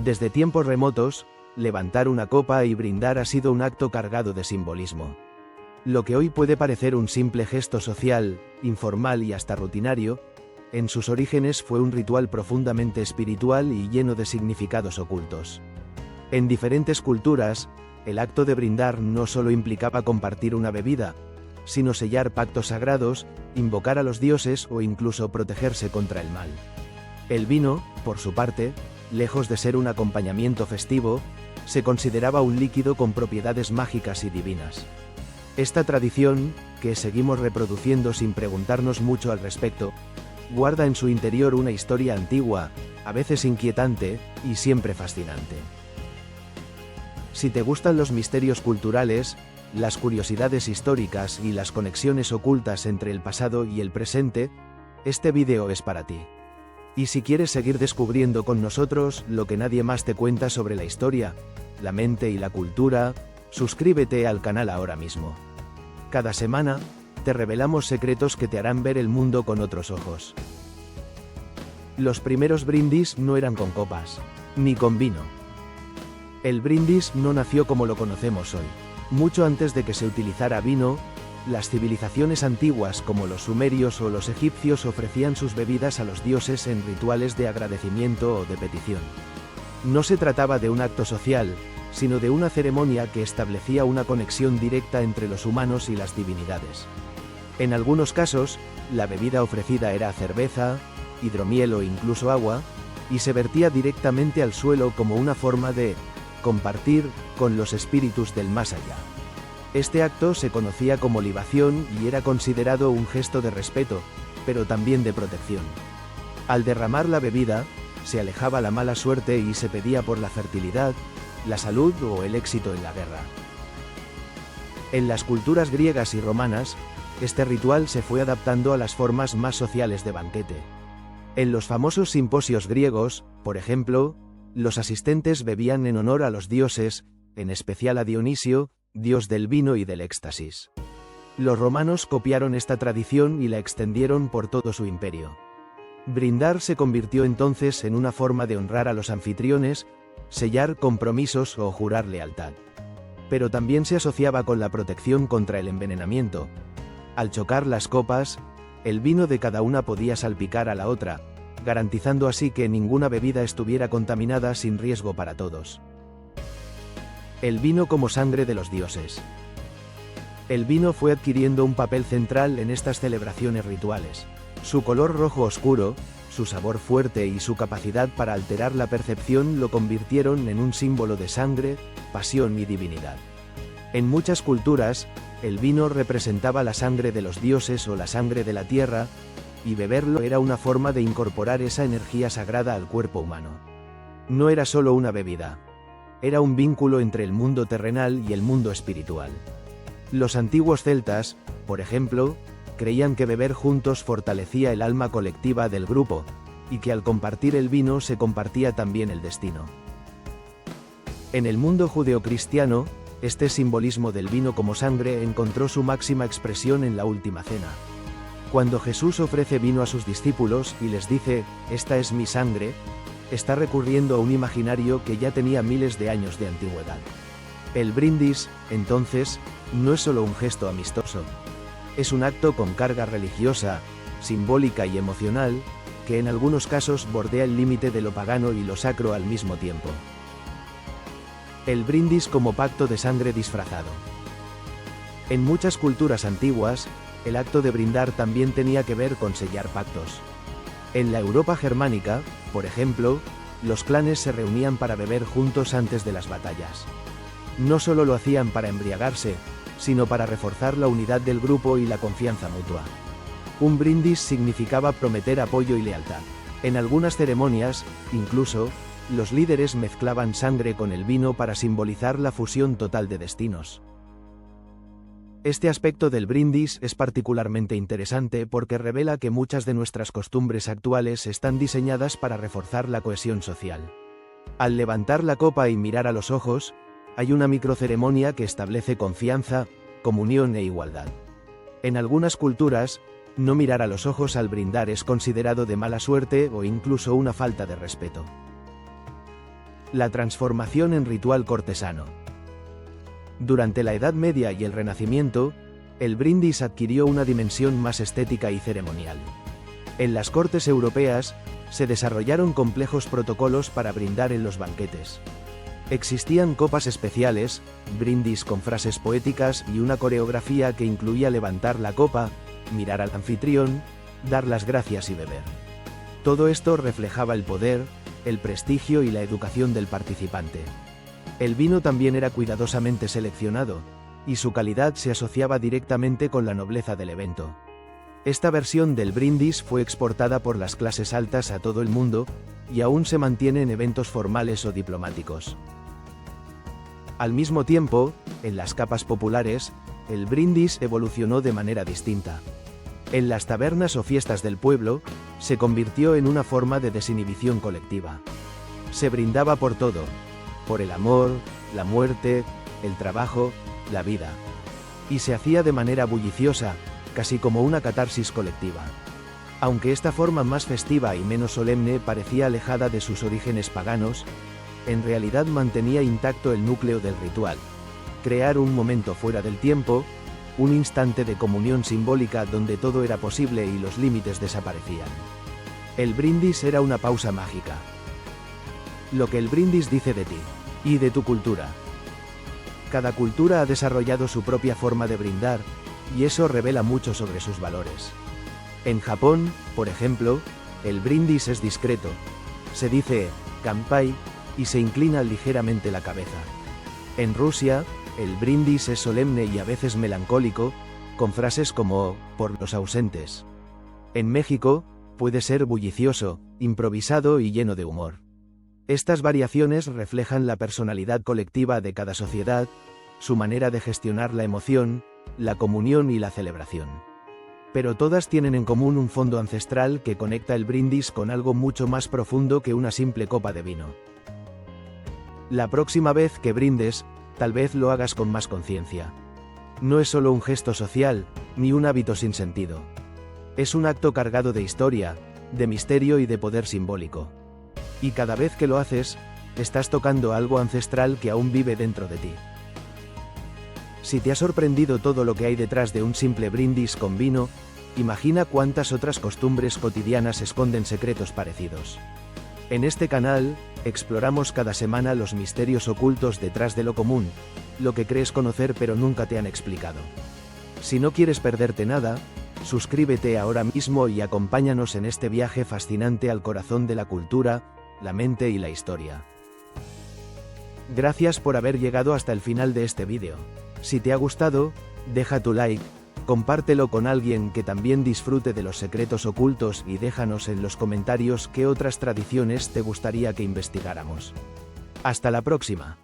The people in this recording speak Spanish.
Desde tiempos remotos, levantar una copa y brindar ha sido un acto cargado de simbolismo. Lo que hoy puede parecer un simple gesto social, informal y hasta rutinario, en sus orígenes fue un ritual profundamente espiritual y lleno de significados ocultos. En diferentes culturas, el acto de brindar no solo implicaba compartir una bebida, sino sellar pactos sagrados, invocar a los dioses o incluso protegerse contra el mal. El vino, por su parte, lejos de ser un acompañamiento festivo, se consideraba un líquido con propiedades mágicas y divinas. Esta tradición, que seguimos reproduciendo sin preguntarnos mucho al respecto, guarda en su interior una historia antigua, a veces inquietante, y siempre fascinante. Si te gustan los misterios culturales, las curiosidades históricas y las conexiones ocultas entre el pasado y el presente, este vídeo es para ti. Y si quieres seguir descubriendo con nosotros lo que nadie más te cuenta sobre la historia, la mente y la cultura, suscríbete al canal ahora mismo. Cada semana, te revelamos secretos que te harán ver el mundo con otros ojos. Los primeros brindis no eran con copas, ni con vino. El brindis no nació como lo conocemos hoy. Mucho antes de que se utilizara vino, las civilizaciones antiguas como los sumerios o los egipcios ofrecían sus bebidas a los dioses en rituales de agradecimiento o de petición. No se trataba de un acto social, sino de una ceremonia que establecía una conexión directa entre los humanos y las divinidades. En algunos casos, la bebida ofrecida era cerveza, hidromiel o incluso agua, y se vertía directamente al suelo como una forma de compartir con los espíritus del más allá. Este acto se conocía como libación y era considerado un gesto de respeto, pero también de protección. Al derramar la bebida, se alejaba la mala suerte y se pedía por la fertilidad, la salud o el éxito en la guerra. En las culturas griegas y romanas, este ritual se fue adaptando a las formas más sociales de banquete. En los famosos simposios griegos, por ejemplo, los asistentes bebían en honor a los dioses, en especial a Dionisio, dios del vino y del éxtasis. Los romanos copiaron esta tradición y la extendieron por todo su imperio. Brindar se convirtió entonces en una forma de honrar a los anfitriones, sellar compromisos o jurar lealtad. Pero también se asociaba con la protección contra el envenenamiento. Al chocar las copas, el vino de cada una podía salpicar a la otra, garantizando así que ninguna bebida estuviera contaminada sin riesgo para todos. El vino como sangre de los dioses. El vino fue adquiriendo un papel central en estas celebraciones rituales. Su color rojo oscuro, su sabor fuerte y su capacidad para alterar la percepción lo convirtieron en un símbolo de sangre, pasión y divinidad. En muchas culturas, el vino representaba la sangre de los dioses o la sangre de la tierra, y beberlo era una forma de incorporar esa energía sagrada al cuerpo humano. No era solo una bebida. Era un vínculo entre el mundo terrenal y el mundo espiritual. Los antiguos celtas, por ejemplo, creían que beber juntos fortalecía el alma colectiva del grupo, y que al compartir el vino se compartía también el destino. En el mundo judeocristiano, este simbolismo del vino como sangre encontró su máxima expresión en la Última Cena. Cuando Jesús ofrece vino a sus discípulos y les dice, «Esta es mi sangre», está recurriendo a un imaginario que ya tenía miles de años de antigüedad. El brindis, entonces, no es solo un gesto amistoso. Es un acto con carga religiosa, simbólica y emocional, que en algunos casos bordea el límite de lo pagano y lo sacro al mismo tiempo. El brindis como pacto de sangre disfrazado. En muchas culturas antiguas, el acto de brindar también tenía que ver con sellar pactos. En la Europa germánica, por ejemplo, los clanes se reunían para beber juntos antes de las batallas. No solo lo hacían para embriagarse, sino para reforzar la unidad del grupo y la confianza mutua. Un brindis significaba prometer apoyo y lealtad. En algunas ceremonias, incluso, los líderes mezclaban sangre con el vino para simbolizar la fusión total de destinos. Este aspecto del brindis es particularmente interesante porque revela que muchas de nuestras costumbres actuales están diseñadas para reforzar la cohesión social. Al levantar la copa y mirar a los ojos, hay una microceremonia que establece confianza, comunión e igualdad. En algunas culturas, no mirar a los ojos al brindar es considerado de mala suerte o incluso una falta de respeto. La transformación en ritual cortesano. Durante la Edad Media y el Renacimiento, el brindis adquirió una dimensión más estética y ceremonial. En las cortes europeas, se desarrollaron complejos protocolos para brindar en los banquetes. Existían copas especiales, brindis con frases poéticas y una coreografía que incluía levantar la copa, mirar al anfitrión, dar las gracias y beber. Todo esto reflejaba el poder, el prestigio y la educación del participante. El vino también era cuidadosamente seleccionado, y su calidad se asociaba directamente con la nobleza del evento. Esta versión del brindis fue exportada por las clases altas a todo el mundo, y aún se mantiene en eventos formales o diplomáticos. Al mismo tiempo, en las capas populares, el brindis evolucionó de manera distinta. En las tabernas o fiestas del pueblo, se convirtió en una forma de desinhibición colectiva. Se brindaba por todo, por el amor, la muerte, el trabajo, la vida. Y se hacía de manera bulliciosa, casi como una catarsis colectiva. Aunque esta forma más festiva y menos solemne parecía alejada de sus orígenes paganos, en realidad mantenía intacto el núcleo del ritual. Crear un momento fuera del tiempo, un instante de comunión simbólica donde todo era posible y los límites desaparecían. El brindis era una pausa mágica. Lo que el brindis dice de ti, y de tu cultura. Cada cultura ha desarrollado su propia forma de brindar, y eso revela mucho sobre sus valores. En Japón, por ejemplo, el brindis es discreto. Se dice, "Kanpai", y se inclina ligeramente la cabeza. En Rusia, el brindis es solemne y a veces melancólico, con frases como, "por los ausentes". En México, puede ser bullicioso, improvisado y lleno de humor. Estas variaciones reflejan la personalidad colectiva de cada sociedad, su manera de gestionar la emoción, la comunión y la celebración. Pero todas tienen en común un fondo ancestral que conecta el brindis con algo mucho más profundo que una simple copa de vino. La próxima vez que brindes, tal vez lo hagas con más conciencia. No es solo un gesto social, ni un hábito sin sentido. Es un acto cargado de historia, de misterio y de poder simbólico. Y cada vez que lo haces, estás tocando algo ancestral que aún vive dentro de ti. Si te ha sorprendido todo lo que hay detrás de un simple brindis con vino, imagina cuántas otras costumbres cotidianas esconden secretos parecidos. En este canal, exploramos cada semana los misterios ocultos detrás de lo común, lo que crees conocer pero nunca te han explicado. Si no quieres perderte nada, suscríbete ahora mismo y acompáñanos en este viaje fascinante al corazón de la cultura, la mente y la historia. Gracias por haber llegado hasta el final de este vídeo. Si te ha gustado, deja tu like, compártelo con alguien que también disfrute de los secretos ocultos y déjanos en los comentarios qué otras tradiciones te gustaría que investigáramos. Hasta la próxima.